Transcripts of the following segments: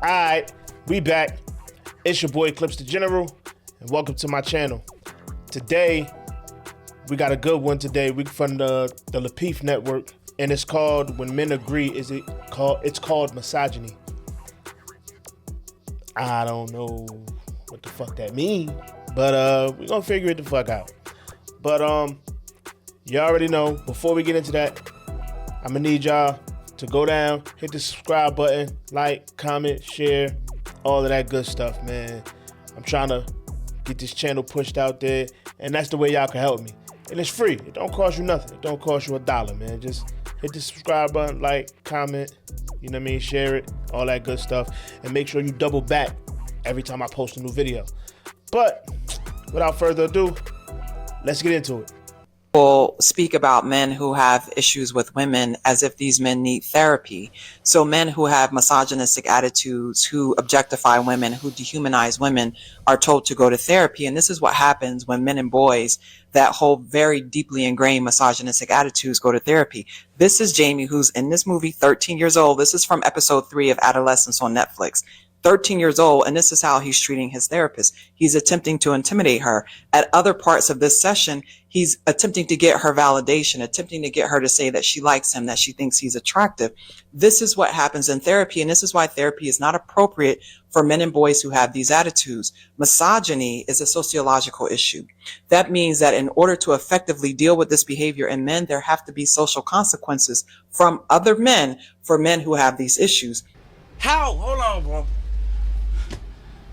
Alright, we back. It's your boy Clips the General, and welcome to my channel. Today, we got a good one today. We from the Lapeef Network, and it's called When Men Agree. It's called Misogyny. I don't know what the fuck that means, but we're gonna figure it the fuck out. But you already know, before we get into that, I'm gonna need y'all to go down, hit the subscribe button, like, comment, share, all of that good stuff, man. I'm trying to get this channel pushed out there, and that's the way y'all can help me. And it's free. It don't cost you nothing. It don't cost you $1, man. Just hit the subscribe button, like, comment, you know what I mean, share it, all that good stuff, and make sure you double back every time I post a new video. But without further ado, let's get into it. People speak about men who have issues with women as if these men need therapy. So men who have misogynistic attitudes, who objectify women, who dehumanize women, are told to go to therapy. And this is what happens when men and boys that hold very deeply ingrained misogynistic attitudes go to therapy. This is Jamie, who's in this movie, 13 years old. This is from episode 3 of Adolescence on Netflix. 13 years old, and this is how he's treating his therapist. He's attempting to intimidate her. At other parts of this session, he's attempting to get her validation, attempting to get her to say that she likes him, that she thinks he's attractive. This is what happens in therapy, and this is why therapy is not appropriate for men and boys who have these attitudes. Misogyny is a sociological issue. That means that in order to effectively deal with this behavior in men, there have to be social consequences from other men for men who have these issues. How? Hold on, bro.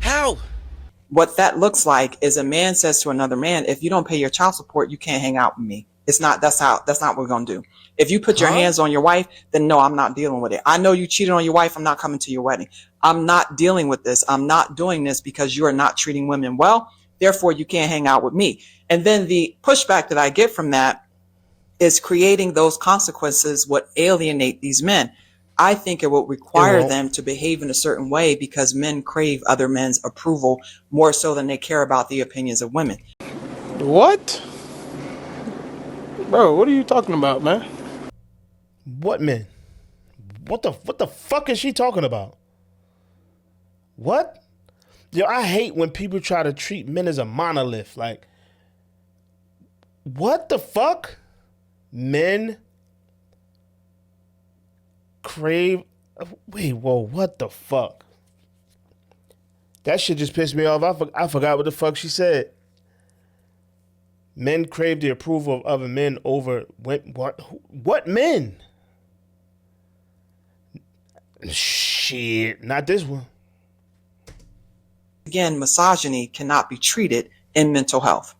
How? What that looks like is a man says to another man, if you don't pay your child support, you can't hang out with me. That's not what we're going to do. If you put your hands on your wife, then no, I'm not dealing with it. I know you cheated on your wife. I'm not coming to your wedding. I'm not dealing with this. I'm not doing this because you are not treating women well. Therefore, you can't hang out with me. And then the pushback that I get from that is creating those consequences would alienate these men. I think it will require them to behave in a certain way because men crave other men's approval more so than they care about the opinions of women. What? Bro, what are you talking about, man? What men? What the fuck is she talking about? What? Yo, I hate when people try to treat men as a monolith. Like, what the fuck? Men crave. Wait, whoa, what the fuck? That shit just pissed me off. I forgot what the fuck she said. Men crave the approval of other men over what men? Shit, not this one. Again, misogyny cannot be treated in mental health.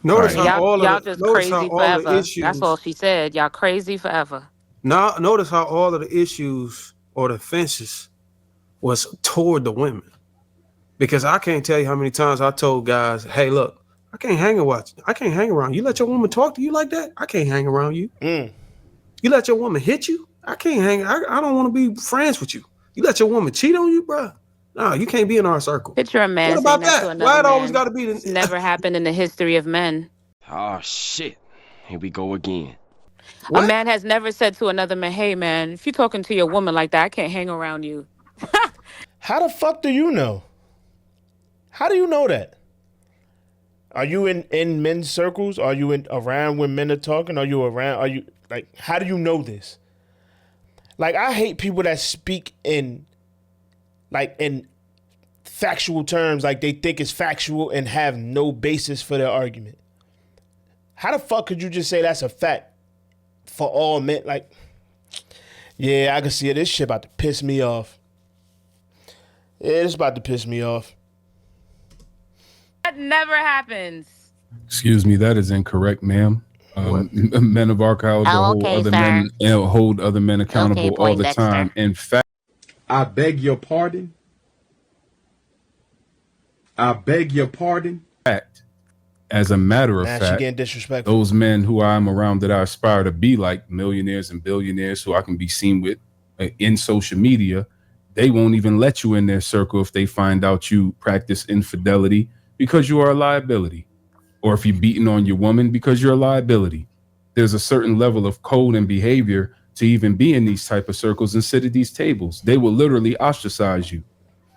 Notice Right. how Y'all just crazy forever. issues. That's all she said. Y'all crazy forever. Now, notice how all of the issues or the offenses was toward the women. Because I can't tell you how many times I told guys, "Hey, look, I can't hang around you. Let your woman talk to you like that? I can't hang around you. You let your woman hit you? I can't hang. I don't want to be friends with you. You let your woman cheat on you, bro? No, you can't be in our circle." Picture a man What about saying that to that? another Why it man. always got to be It's never happened in the history of men. Oh, shit. Here we go again. What? A man has never said to another man, "Hey, man, if you're talking to your woman like that, I can't hang around you." How the fuck do you know? How do you know that? Are you in men's circles? Are you around when men are talking? Are you like, how do you know this? Like, I hate people that speak in factual terms, like they think it's factual and have no basis for their argument. How the fuck could you just say that's a fact for all men? Like, yeah, I can see it. This shit about to piss me off. Yeah, it's about to piss me off. That never happens. Excuse me, that is incorrect, ma'am. Men of our caliber hold other men accountable all the time. In fact, I beg your pardon. I beg your pardon. as a matter of she fact, getting disrespectful. those men who I'm around that I aspire to be like, millionaires and billionaires who I can be seen with in social media, they won't even let you in their circle if they find out you practice infidelity because you are a liability, or if you're beating on your woman because you're a liability. There's a certain level of code and behavior to even be in these type of circles and sit at these tables. They will literally ostracize you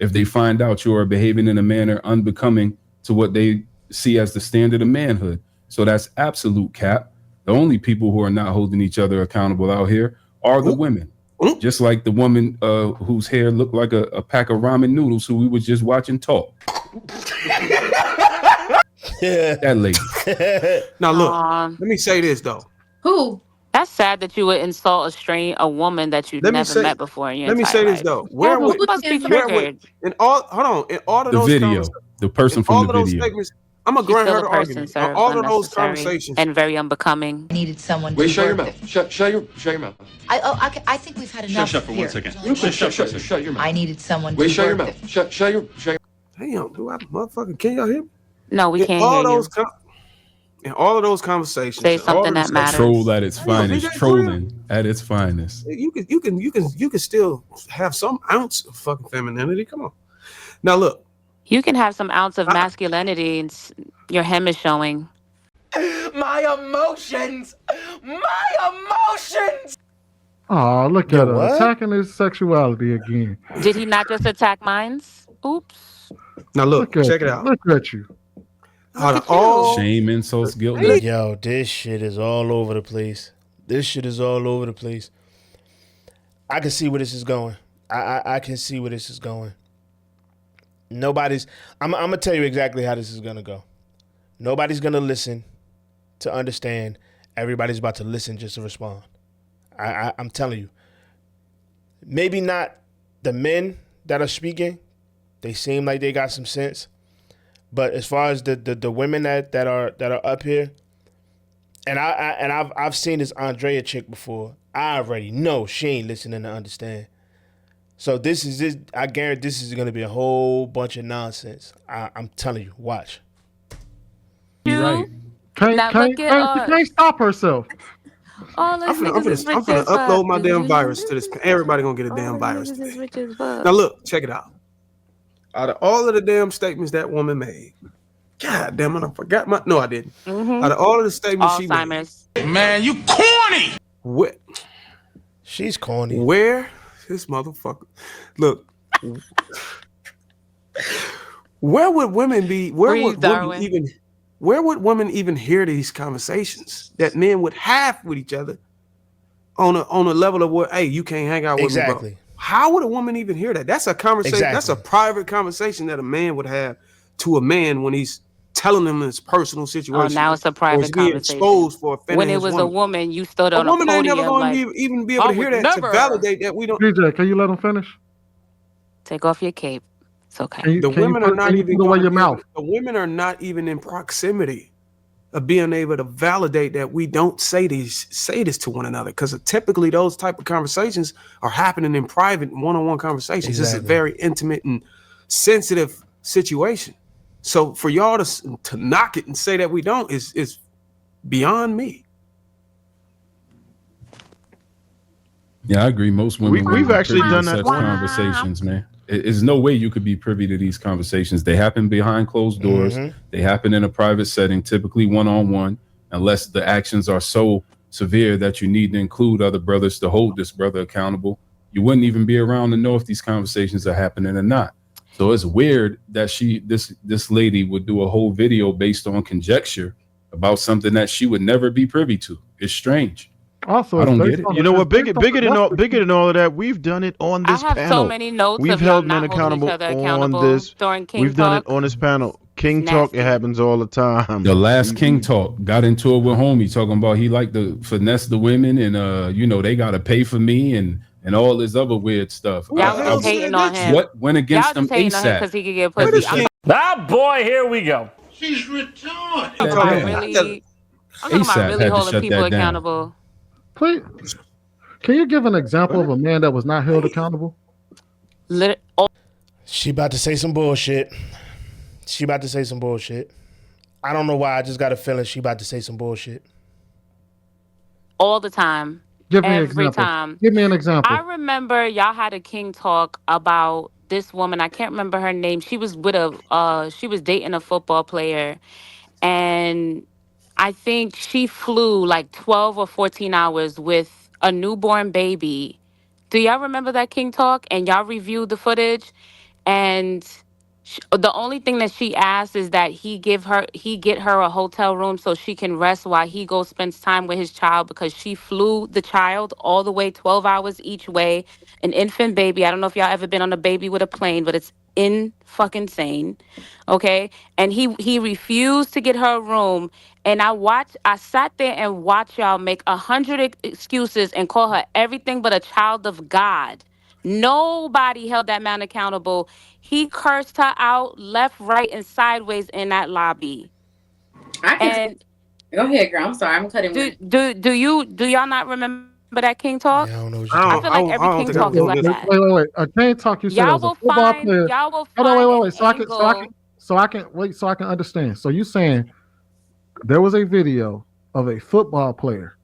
if they find out you are behaving in a manner unbecoming to what they see as the standard of manhood. So that's absolute cap. The only people who are not holding each other accountable out here are the women. Just like the woman whose hair looked like a pack of ramen noodles who we was just watching talk. That lady. Now look, let me say this though. Who? That's sad that you would insult a woman that you never met before in your Let me say this though. Where would in all of the those video, the person from the video. Statements, I'm gonna grant her the argument. Sir, all of those conversations and very unbecoming. I needed someone. Wait, to shut your work mouth. with. Shut your mouth. I think we've had enough. Shut for here. 1 second. Shut your mouth. I needed someone. Wait, to shut your work mouth. with. Shut your. Damn, do I motherfucking can y'all hear me? No, we can't hear you. In all of those conversations, say something that matters. Troll at its finest. Trolling at its finest. You can still have some ounce of fucking femininity. Come on. Now look. You can have some ounce of masculinity and your hem is showing. My emotions! My emotions! Oh, look at her attacking his sexuality again. Did he not just attack mines? Oops. Now look check it out. Look at you. Shame, insults, guilt. Yo, this shit is all over the place. I can see where this is going. I can see where this is going. I'm gonna tell you exactly how this is gonna go. Nobody's gonna listen to understand. Everybody's about to listen just to respond. I'm telling you. Maybe not the men that are speaking. They seem like they got some sense. But as far as the women that are up here, and I've seen this Andrea chick before. I already know she ain't listening to understand. So this. I guarantee this is gonna be a whole bunch of nonsense. I'm telling you, watch. You're right. Can't stop herself. I'm gonna upload my damn virus to this. Everybody gonna get a damn virus today. Now look, check it out. Out of all of the damn statements that woman made, God damn it, I forgot my. No, I didn't. Out of all of the statements she made, Man, you corny. what? She's corny. Where this motherfucker? Look, where would women be? Where would women even hear these conversations that men would have with each other on a level of what? Hey, you can't hang out with me, bro. How would a woman even hear that? That's a conversation. Exactly. That's a private conversation that a man would have to a man when he's telling him his personal situation. Oh, now it's a private conversation. Exposed for a when it was a woman, you stood on a podium. A woman ain't never going to even be able to hear that to validate that we don't. DJ, can you let him finish? Take off your cape. It's okay. The women are not even going your mouth. The women are not even in proximity of being able to validate that we don't say this to one another, because typically those type of conversations are happening in private one-on-one conversations. Exactly. This is a very intimate and sensitive situation. So for y'all to knock it and say that we don't is beyond me. Yeah, I agree. Most women we've actually done that conversations, man. There's no way you could be privy to these conversations. They happen behind closed doors. They happen in a private setting, typically one-on-one, unless the actions are so severe that you need to include other brothers to hold this brother accountable. You wouldn't even be around to know if these conversations are happening or not. So it's weird that this lady would do a whole video based on conjecture about something that she would never be privy to. It's strange. Also, I don't get it. You know what? Bigger than all of that, we've done it on this panel. I have so many notes. We've held men accountable on this. We've done it on this panel. King Talk, it happens all the time. The last King Talk got into it with homie talking about he liked to finesse the women and they gotta pay for me and all this other weird stuff. Y'all was hating on him. What went against him ASAP? Because he could get pussy. Boy, here we go. She's retarded. I'm talking about really holding people accountable. Please, can you give an example of a man that was not held accountable? She about to say some bullshit. I don't know why. I just got a feeling she about to say some bullshit. All the time. Give me every time. Give me an example. I remember y'all had a King Talk about this woman. I can't remember her name. She was she was dating a football player, and I think she flew like 12 or 14 hours with a newborn baby. Do y'all remember that King Talk? And y'all reviewed the footage, and the only thing that she asked is that he get her a hotel room so she can rest while he goes spends time with his child, because she flew the child all the way 12 hours each way, an infant baby. I don't know if y'all ever been on a baby with a plane, but it's in fucking insane. Okay. And he refused to get her a room. And I sat there and watched y'all make 100 excuses and call her everything but a child of God. Nobody held that man accountable. He cursed her out left, right, and sideways in that lobby. I can And go ahead, girl. I'm sorry, I'm cutting. Do y'all not remember that King Talk? Yeah, I don't know what I feel like every King Talk is like that. Wait. A King Talk, you said it was a football player. Y'all will Hold find on, wait. So I can understand. So you saying there was a video of a football player.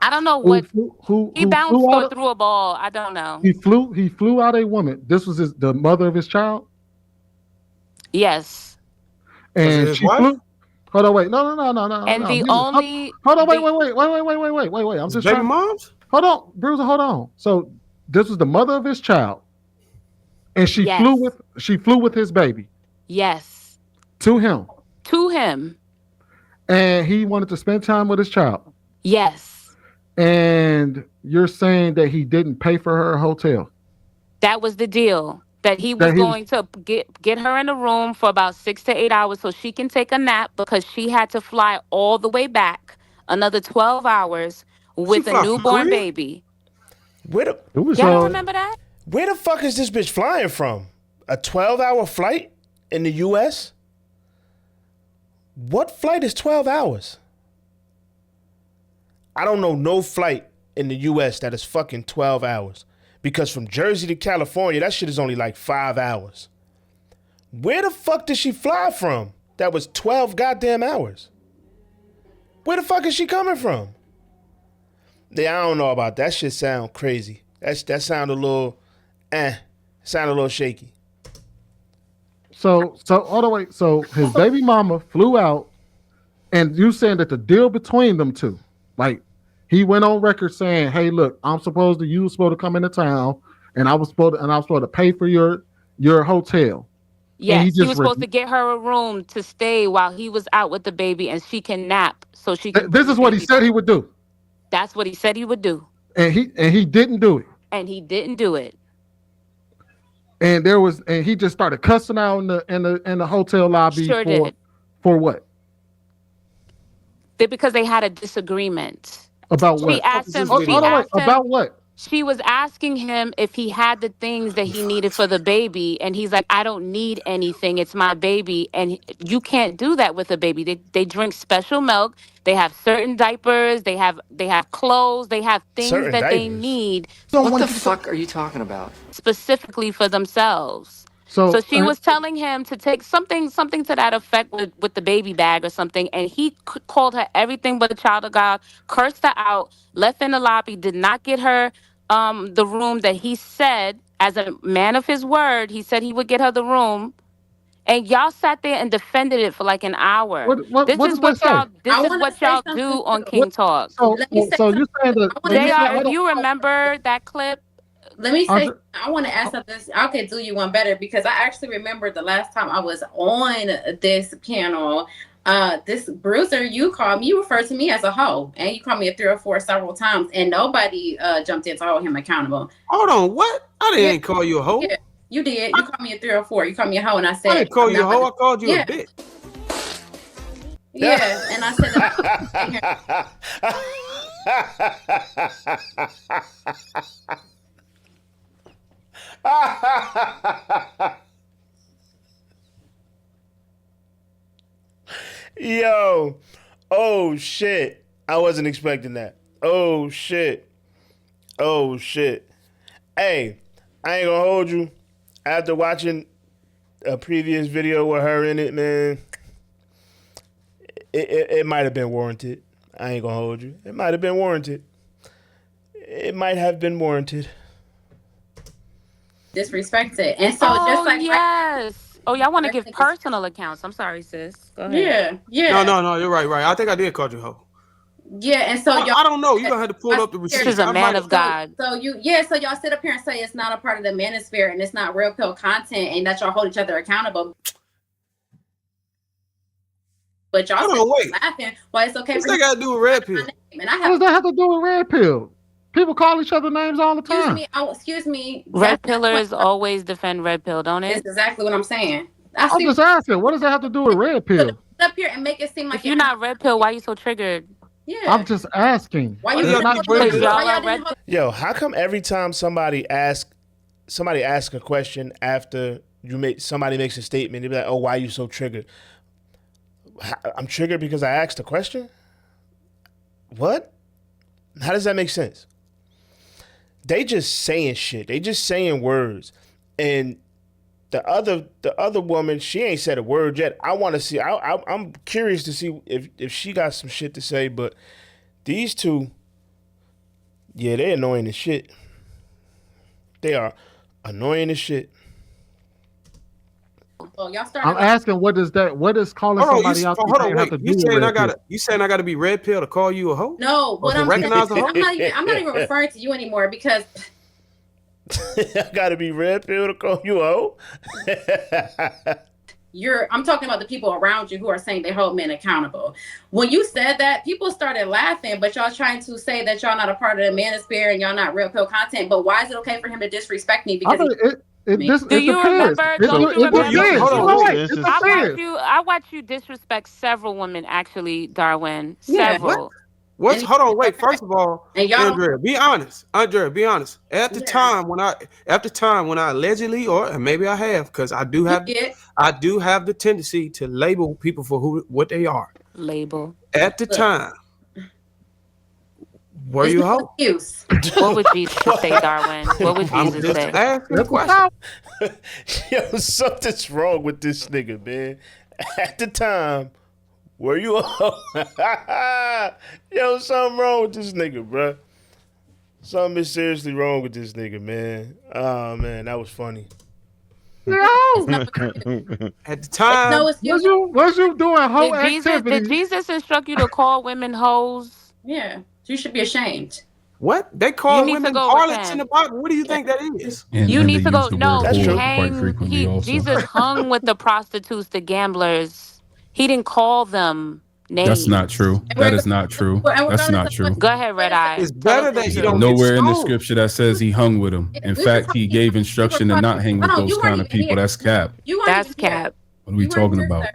I don't know what he bounced or threw a ball. I don't know. He flew out a woman. This was the mother of his child. Yes. And she flew. Hold on, wait. No. And the only. Hold on, wait. I'm just trying. Moms? Hold on, Bruiser. Hold on. So this was the mother of his child, and she flew with his baby. Yes. To him. And he wanted to spend time with his child. Yes. And you're saying that he didn't pay for her hotel. That was the deal. That he was going to get her in a room for about 6 to 8 hours so she can take a nap, because she had to fly all the way back another 12 hours with a newborn baby. Y'all remember that? Where the fuck is this bitch flying from? A 12-hour flight in the U.S.? What flight is 12 hours? I don't know no flight in the U.S. that is fucking 12 hours. Because from Jersey to California, that shit is only like 5 hours. Where the fuck did she fly from? That was 12 goddamn hours. Where the fuck is she coming from? Yeah, I don't know about that. Shit sound crazy. That sound a little, sound a little shaky. So all the way. So his baby mama flew out, and you saying that the deal between them two, like, he went on record saying, "Hey, look, you were supposed to come into town, and I was supposed to pay for your hotel." Yes, he was supposed to get her a room to stay while he was out with the baby, and she can nap so she can. This is what he said he would do. That's what he said he would do. And he didn't do it. And he didn't do it. And he just started cussing out in the hotel lobby. Sure did. For what? Because they had a disagreement. About what? She asked him. About what? She was asking him if he had the things that he needed for the baby, and he's like, "I don't need anything. It's my baby." And you can't do that with a baby. They drink special milk. They have certain diapers. They have clothes. They have things that they need. So what the fuck are you talking about? Specifically for themselves. So she was telling him to take something to that effect with the baby bag or something, and he called her everything but a child of God, cursed her out, left in the lobby, did not get her the room that he said, as a man of his word, he said he would get her the room. And y'all sat there and defended it for like an hour. This is what y'all do on King Talk. So you saying that? JR, if you remember that clip. Let me say, I want to ask something. I can do you one better, because I actually remember the last time I was on this panel. This Bruiser, you referred to me as a hoe, and you called me a 3 or 4 several times, and nobody jumped in to hold him accountable. Hold on, what? I didn't call you a hoe. Yeah, you did. You called me a 3 or 4. You called me a hoe, and I said, I didn't call you a hoe. I called you a bitch. Yeah, and I said that. Yo, oh shit. I wasn't expecting that. Oh shit. Hey, I ain't gonna hold you. After watching a previous video with her in it, man, it might have been warranted. I ain't gonna hold you. It might have been warranted. Disrespected. And so just like yes. Y'all want to give personal accounts. I'm sorry, sis. Go ahead. Yeah. No, you're right. I think I did call you hoe. Yeah, and so y'all, I don't know. You're gonna have to pull up the receipts. This is a man of God. So y'all sit up here and say it's not a part of the manosphere and it's not real pill content and that y'all hold each other accountable. But y'all laughing why it's okay. What's that got to do with red pill? What does that have to do with red pill? People call each other names all the time. Excuse me. Red pillars always defend red pill, don't it? That's exactly what I'm saying. I'm just asking, what does that have to do with red pill? Up here and make it seem like if you're not red pill, why are you so triggered? Yeah. I'm just asking. Why you not Yo, how come every time somebody asks a question after somebody makes a statement, they be like, "Oh, why are you so triggered?" I'm triggered because I asked a question? What? How does that make sense? They just saying shit. They just saying words. And the other woman, she ain't said a word yet. I want to see. I'm curious to see if she got some shit to say. But these two, yeah, they're annoying as shit. They are annoying as shit. Oh, y'all I'm asking, what is calling somebody out? You saying I gotta be red pill to call you a hoe? No, what I'm recognize a hoe? I'm not even referring to you anymore because I gotta be red pill to call you a hoe. I'm talking about the people around you who are saying they hold men accountable. When you said that, people started laughing, but y'all trying to say that y'all not a part of the manosphere and y'all not real pill content. But why is it okay for him to disrespect me? Because do you remember? Don't you remember? I watched you disrespect several women. Actually, Darwin, several. Hold on, wait. First of all, Andrea, be honest. At the time when I allegedly, or maybe I have, because I do have the tendency to label people for what they are. Label. At the time. Were you a hoe? What would Jesus say, Darwin? What would Jesus say? Asking a question. Yo, something's wrong with this nigga, man. At the time, were you a hoe? Yo, something wrong with this nigga, bro. Something is seriously wrong with this nigga, man. Oh, man, that was funny. No. At the time, was you doing hoe activity? Did Jesus instruct you to call women hoes? Yeah. You should be ashamed. What? They call women harlots in the Bible. What do you think that is? And you need to go. No, he Jesus hung with the prostitutes, the gamblers. He didn't call them names. That's not true. That is not true. That's not true. Go ahead, Red Eye. It's better that you don't. Nowhere in the scripture that says he hung with them. In fact, he gave instruction to not hang with those kind of people. That's cap. That's cap. What are we talking about?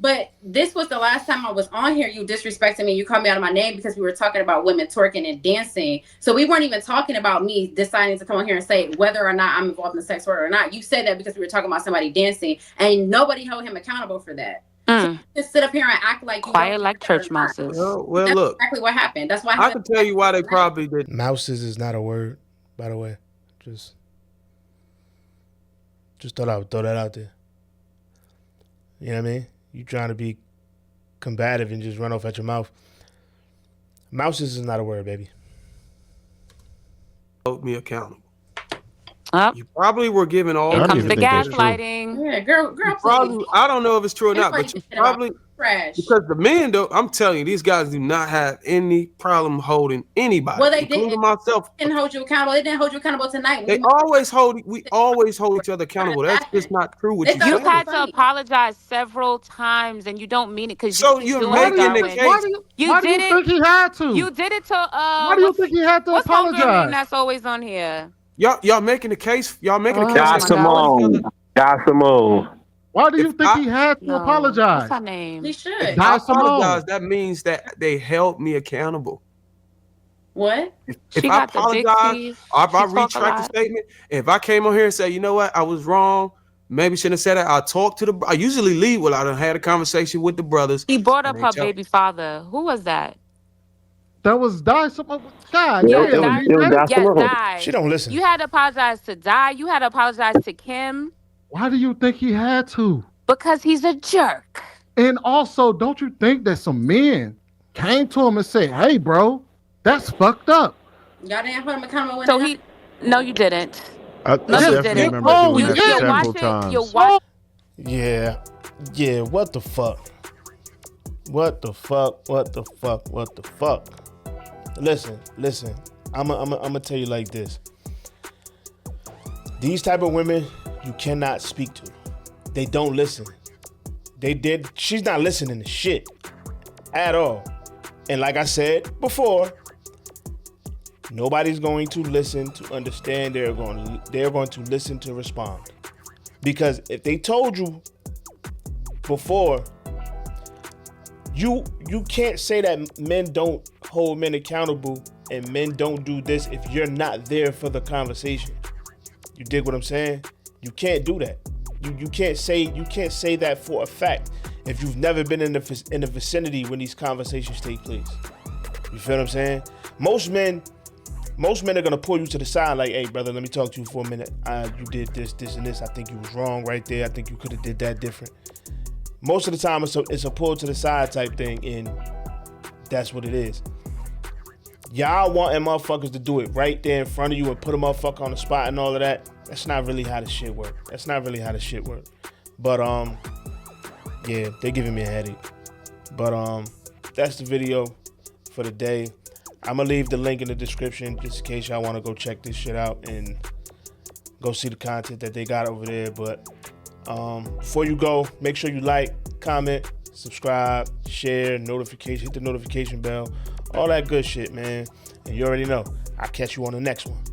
But this was the last time I was on here. You disrespected me. You called me out of my name because we were talking about women twerking and dancing. So we weren't even talking about me deciding to come on here and say whether or not I'm involved in the sex work or not. You said that because we were talking about somebody dancing, and nobody held him accountable for that. So just sit up here and act like quiet like church mouses. Well, that's look, exactly what happened. That's why I can tell you why they probably did. Mouses is not a word, by the way. Just thought I would throw that out there. You know what I mean? You trying to be combative and just run off at your mouth. Mouses is not a word, baby. Hold me accountable. You probably were given all. Here comes the gaslighting. Yeah, girl. Probably, I don't know if it's true or not, but you probably trash. Because the men, though, I'm telling you, these guys do not have any problem holding anybody. Well, they including didn't. Myself. Didn't hold you accountable. They didn't hold you accountable tonight. We always hold each other accountable. That's just not true. What you You've had to apologize several times, and you don't mean it because so you're making the case. Why do you think he had to? You did it to. Why do you think he had to apologize? What's name that's always on here? Y'all making the case. Y'all making the case. Simone. Why do you think he had to apologize? What's her name? He should. If I apologize, that means that they held me accountable. What? If I apologize, or if I retract the statement, if I came on here and say, you know what, I was wrong, maybe shouldn't have said it. I usually leave without I had a conversation with the brothers. He brought up her baby father. Who was that? That was Die. God, Die. She don't listen. You had to apologize to Die. You had to apologize to Kim. Why do you think he had to? Because he's a jerk. And also, don't you think that some men came to him and said, "Hey, bro, that's fucked up." Y'all didn't hold him accountable. No, you didn't. I definitely remember doing that several times. Yeah. What the fuck? What the fuck? listen. I'm gonna tell you like this. These type of women you cannot speak to. They don't listen. She's not listening to shit at all. And like I said before, nobody's going to listen to understand. They're going to listen to respond. Because if they told you before, you can't say that men don't hold men accountable and men don't do this if you're not there for the conversation. You dig what I'm saying? You can't do that. You can't say that for a fact if you've never been in the vicinity when these conversations take place. You feel what I'm saying? Most men are gonna pull you to the side like, hey brother, let me talk to you for a minute. You did this, and this. I think you was wrong right there. I think you could have did that different. Most of the time it's a pull to the side type thing, and that's what it is. Y'all wanting motherfuckers to do it right there in front of you and put a motherfucker on the spot and all of that. That's not really how the shit work. But yeah, they're giving me a headache. But that's the video for the day. I'm gonna leave the link in the description just in case y'all want to go check this shit out and go see the content that they got over there. But before you go, make sure you like, comment, subscribe, share, hit the notification bell, all that good shit, man. And you already know, I'll catch you on the next one.